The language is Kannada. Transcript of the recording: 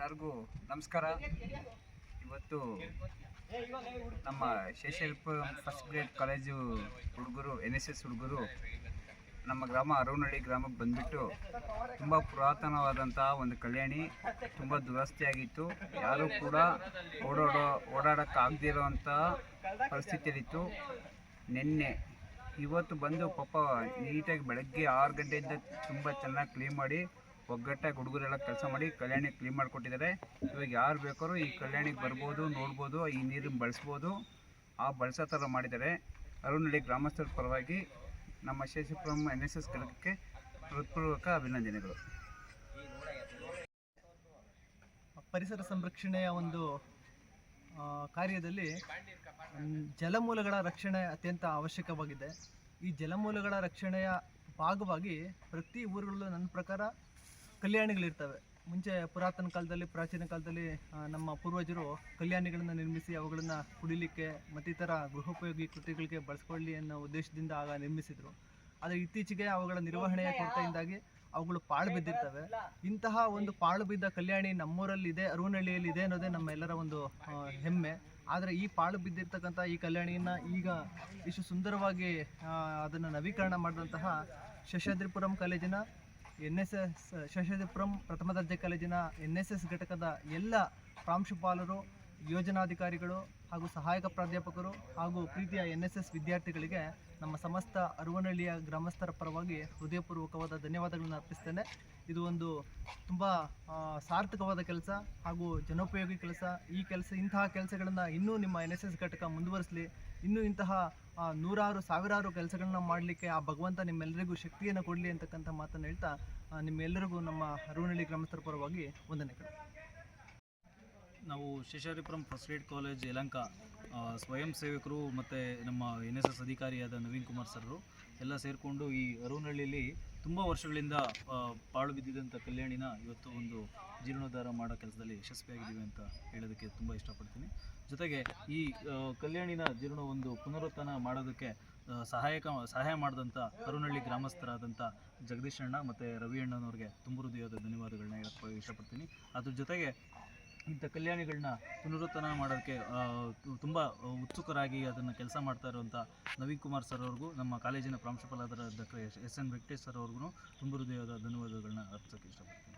ಎಲ್ಲರಿಗೂ ನಮಸ್ಕಾರ. ಇವತ್ತು ನಮ್ಮ ಶೇಷಾದ್ರಿಪುರಂ ಫಸ್ಟ್ ಗ್ರೇಡ್ ಕಾಲೇಜು ಹುಡುಗರು NSS ಹುಡುಗರು ನಮ್ಮ ಗ್ರಾಮ ಅರವನಹಳ್ಳಿ ಗ್ರಾಮಕ್ಕೆ ಬಂದುಬಿಟ್ಟು ತುಂಬ ಪುರಾತನವಾದಂಥ ಒಂದು ಕಲ್ಯಾಣಿ ತುಂಬ ದುರಸ್ತಿಯಾಗಿತ್ತು. ಯಾರೂ ಕೂಡ ಓಡಾಡೋಕ್ಕಾಗದಿರೋವಂಥ ಪರಿಸ್ಥಿತಿಯಲ್ಲಿತ್ತು. ಇವತ್ತು ಬಂದು ಪಾಪ ನೀಟಾಗಿ ಬೆಳಗ್ಗೆ 6 ಗಂಟೆಯಿಂದ ತುಂಬ ಚೆನ್ನಾಗಿ ಕ್ಲೀನ್ ಮಾಡಿ ಒಗ್ಗಟ್ಟಾಗಿ ಹುಡುಗರೆಲ್ಲ ಕೆಲಸ ಮಾಡಿ ಕಲ್ಯಾಣಿ ಕ್ಲೀನ್ ಮಾಡಿಕೊಟ್ಟಿದ್ದಾರೆ. ಇವಾಗ ಯಾರು ಬೇಕಾದ್ರೂ ಈ ಕಲ್ಯಾಣಿಗೆ ಬರ್ಬೋದು, ನೋಡ್ಬೋದು, ಈ ನೀರನ್ನು ಬಳಸ್ಬೋದು. ಬಳಸೋ ಥರ ಮಾಡಿದ್ದಾರೆ. ಅರವನಹಳ್ಳಿ ಗ್ರಾಮಸ್ಥರ ಪರವಾಗಿ ನಮ್ಮ ಶೇಷಾದ್ರಿಪುರಂ NSS ಘಟಕಕ್ಕೆ ಹೃತ್ಪೂರ್ವಕ ಅಭಿನಂದನೆಗಳು. ಪರಿಸರ ಸಂರಕ್ಷಣೆಯ ಒಂದು ಕಾರ್ಯದಲ್ಲಿ ಜಲಮೂಲಗಳ ರಕ್ಷಣೆ ಅತ್ಯಂತ ಅವಶ್ಯಕವಾಗಿದೆ. ಈ ಜಲಮೂಲಗಳ ರಕ್ಷಣೆಯ ಭಾಗವಾಗಿ ಪ್ರತಿ ಊರುಗಳಲ್ಲೂ ನನ್ನ ಪ್ರಕಾರ ಕಲ್ಯಾಣಿಗಳಿರ್ತವೆ. ಮುಂಚೆ ಪ್ರಾಚೀನ ಕಾಲದಲ್ಲಿ ನಮ್ಮ ಪೂರ್ವಜರು ಕಲ್ಯಾಣಿಗಳನ್ನು ನಿರ್ಮಿಸಿ ಅವುಗಳನ್ನು ಕುಡಿಲಿಕ್ಕೆ ಮತ್ತಿತರ ಗೃಹೋಪಯೋಗಿ ಕೃತಿಗಳಿಗೆ ಬಳಸ್ಕೊಳ್ಳಿ ಅನ್ನೋ ಉದ್ದೇಶದಿಂದ ಆಗ ನಿರ್ಮಿಸಿದರು. ಆದರೆ ಇತ್ತೀಚೆಗೆ ಅವುಗಳ ನಿರ್ವಹಣೆಯ ಕೊರತೆಯಿಂದಾಗಿ ಅವುಗಳು ಪಾಳು ಬಿದ್ದಿರ್ತವೆ. ಇಂತಹ ಒಂದು ಪಾಳು ಬಿದ್ದ ಕಲ್ಯಾಣಿ ನಮ್ಮೂರಲ್ಲಿದೆ, ಅರವನಹಳ್ಳಿಯಲ್ಲಿ ಇದೆ ಅನ್ನೋದೇ ನಮ್ಮೆಲ್ಲರ ಒಂದು ಹೆಮ್ಮೆ. ಆದರೆ ಈ ಪಾಳು ಬಿದ್ದಿರ್ತಕ್ಕಂಥ ಈ ಕಲ್ಯಾಣಿಯನ್ನು ಈಗ ಇಷ್ಟು ಸುಂದರವಾಗಿ ಅದನ್ನು ನವೀಕರಣ ಮಾಡಿದಂತಹ ಶೇಷಾದ್ರಿಪುರಂ ಕಾಲೇಜಿನ ಶೇಷಾದ್ರಿಪುರಂ ಪ್ರಥಮ ದರ್ಜೆ ಕಾಲೇಜಿನ NSS ಘಟಕದ ಎಲ್ಲ ಪ್ರಾಂಶುಪಾಲರು, ಯೋಜನಾಧಿಕಾರಿಗಳು ಹಾಗೂ ಸಹಾಯಕ ಪ್ರಾಧ್ಯಾಪಕರು ಹಾಗೂ ಪ್ರೀತಿಯ NSS ವಿದ್ಯಾರ್ಥಿಗಳಿಗೆ ನಮ್ಮ ಸಮಸ್ತ ಅರವನಹಳ್ಳಿಯ ಗ್ರಾಮಸ್ಥರ ಪರವಾಗಿ ಹೃದಯಪೂರ್ವಕವಾದ ಧನ್ಯವಾದಗಳನ್ನು ಅರ್ಪಿಸ್ತೇನೆ. ಇದು ಒಂದು ತುಂಬ ಸಾರ್ಥಕವಾದ ಕೆಲಸ ಹಾಗೂ ಜನೋಪಯೋಗಿ ಕೆಲಸ. ಇಂತಹ ಕೆಲಸಗಳನ್ನು ಇನ್ನೂ ನಿಮ್ಮ NSS ಘಟಕ ಮುಂದುವರಿಸಲಿ. ಇನ್ನೂ ಇಂತಹ ಸಾವಿರಾರು ಕೆಲಸಗಳನ್ನ ಮಾಡಲಿಕ್ಕೆ ಆ ಭಗವಂತ ನಿಮ್ಮೆಲ್ಲರಿಗೂ ಶಕ್ತಿಯನ್ನು ಕೊಡಲಿ ಅಂತಕ್ಕಂಥ ಮಾತನ್ನು ಹೇಳ್ತಾ ನಿಮ್ಮೆಲ್ಲರಿಗೂ ನಮ್ಮ ಅರವನಹಳ್ಳಿ ಗ್ರಾಮಸ್ಥರ ಪರವಾಗಿ ವಂದನೆಗಳು. ನಾವು Seshadripuram first grade college Yelahanka ಸ್ವಯಂ ಸೇವಕರು ಮತ್ತು ನಮ್ಮ NSS ಅಧಿಕಾರಿಯಾದ ನವೀನ್ ಕುಮಾರ್ ಸರ್ರು ಎಲ್ಲ ಸೇರಿಕೊಂಡು ಈ ಅರವನಹಳ್ಳಿಯಲ್ಲಿ ತುಂಬ ವರ್ಷಗಳಿಂದ ಪಾಳು ಬಿದ್ದಿದ್ದಂಥ ಕಲ್ಯಾಣಿನ ಇವತ್ತು ಒಂದು ಜೀರ್ಣೋದ್ಧಾರ ಮಾಡೋ ಕೆಲಸದಲ್ಲಿ ಯಶಸ್ವಿಯಾಗಿದ್ದೀವಿ ಅಂತ ಹೇಳೋದಕ್ಕೆ ತುಂಬ ಇಷ್ಟಪಡ್ತೀನಿ. ಜೊತೆಗೆ ಈ ಕಲ್ಯಾಣಿನ ಒಂದು ಪುನರುತ್ಥಾನ ಮಾಡೋದಕ್ಕೆ ಸಹಾಯ ಮಾಡಿದಂಥ ಅರವನಹಳ್ಳಿ ಗ್ರಾಮಸ್ಥರಾದಂಥ ಜಗದೀಶ್ ಅಣ್ಣ ಮತ್ತು ರವಿ ಅಣ್ಣನವ್ರಿಗೆ ತುಂಬ ಹೃದಯದ ಧನ್ಯವಾದಗಳನ್ನ ಹೇಳಕ್ಕೆ ಇಷ್ಟಪಡ್ತೀನಿ. ಅದ್ರ ಜೊತೆಗೆ ಇಂಥ ಕಲ್ಯಾಣಿಗಳನ್ನ ಪುನರುತ್ಥಾನ ಮಾಡೋಕ್ಕೆ ತುಂಬ ಉತ್ಸುಕರಾಗಿ ಅದನ್ನು ಕೆಲಸ ಮಾಡ್ತಾ ಇರುವಂಥ ನವೀನ್ ಕುಮಾರ್ ಸರ್ ಅವ್ರಿಗೂ, ನಮ್ಮ ಕಾಲೇಜಿನ ಪ್ರಾಂಶುಪಾಲರಾದ ಡಾಕ್ಟರ್ SN ವೆಂಕಟೇಶ್ ಸರ್ ಅವ್ರಿಗೂ ತುಂಬ ಹೃದಯದ ಧನ್ಯವಾದಗಳನ್ನ ಅರ್ಪಿಸೋಕ್ಕೆ ಇಷ್ಟಪಡ್ತೀನಿ.